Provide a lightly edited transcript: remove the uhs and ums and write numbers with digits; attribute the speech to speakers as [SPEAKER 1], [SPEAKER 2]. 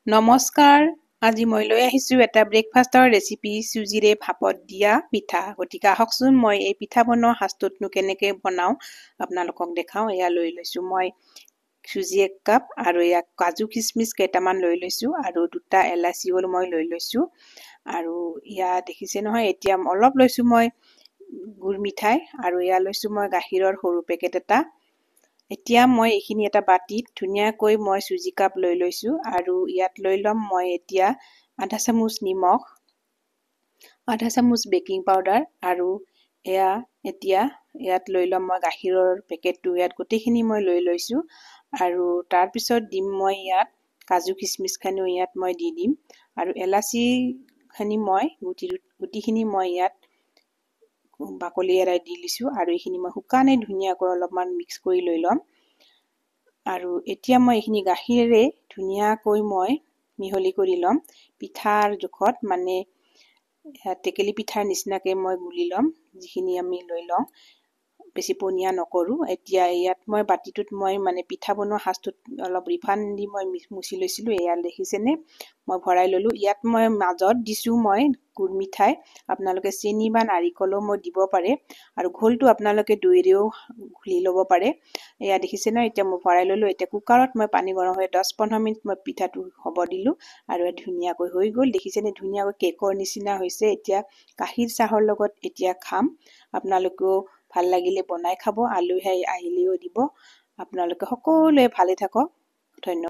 [SPEAKER 1] নমস্কাৰ, আজি মই লৈ আহিছোঁ এটা ব্ৰেকফাষ্টৰ ৰেচিপি চুজিৰে ভাপত দিয়া পিঠা। গতিকে আহকচোন মই এই পিঠা বনোৱা সাজটোতনো কেনেকৈ বনাওঁ আপোনালোকক দেখাওঁ। এয়া লৈ লৈছোঁ মই চুজি 1 কাপ আৰু ইয়াক কাজু কিচমিচ কেইটামান লৈ লৈছোঁ আৰু 2টা এলাচিও মই লৈ লৈছোঁ। আৰু ইয়াত দেখিছে নহয়, এতিয়া অলপ লৈছোঁ মই গুৰ মিঠাই আৰু এয়া লৈছোঁ মই গাখীৰৰ সৰু পেকেট এটা। এতিয়া মই এইখিনি এটা বাটিত ধুনীয়াকৈ মই চুজি কাপ লৈ লৈছোঁ আৰু ইয়াত লৈ ল'ম মই এতিয়া আধা চামুচ নিমখ, আধা চামুচ বেকিং পাউডাৰ আৰু এতিয়া ইয়াত লৈ ল'ম মই গাখীৰৰ পেকেটটো। ইয়াত গোটেইখিনি মই লৈ লৈছোঁ আৰু তাৰপিছত দিম মই ইয়াত কাজু কিচমিচখিনিও ইয়াত মই দি দিম আৰু এলাচিখিনি মই গুটিখিনি মই ইয়াত বাকলি এৰাই দি লৈছোঁ আৰু এইখিনি মই শুকানে ধুনীয়াকৈ অলপমান মিক্স কৰি লৈ ল'ম। আৰু এতিয়া মই এইখিনি গাখীৰেৰে ধুনীয়াকৈ মই মিহলি কৰি ল'ম পিঠাৰ জোখত, মানে টেকেলি পিঠাৰ নিচিনাকৈ মই গুলি ল'ম, যিখিনি আমি লৈ লওঁ, বেছি পনীয়া নকৰোঁ। এতিয়া ইয়াত মই বাতিটোত মই মানে পিঠা বনোৱা সাজটোত অলপ ৰিফাইন দি মই মুচি লৈছিলোঁ। এয়া দেখিছেনে, মই ভৰাই ল'লোঁ। ইয়াত মই মাজত দিছোঁ মই গুৰ মিঠাই, আপোনালোকে চেনি বা নাৰিকলো মই দিব পাৰে আৰু ঘোলটো আপোনালোকে দৈৰেও ঘুলি ল'ব পাৰে। এয়া দেখিছে ন, এতিয়া মই ভৰাই ল'লোঁ। এতিয়া কুকাৰত মই পানী গৰম হৈ 10-15 মিনিট মই পিঠাটো হ'ব দিলোঁ আৰু ধুনীয়াকৈ হৈ গ'ল। দেখিছেনে, ধুনীয়াকৈ কেকৰ নিচিনা হৈছে। এতিয়া গাখীৰ চাহৰ লগত এতিয়া খাম। আপোনালোকেও ভাল লাগিলে বনাই খাব, আলহী আহিলেও দিব। আপোনালোকে সকলোৱে ভালে থাকক। ধন্যবাদ।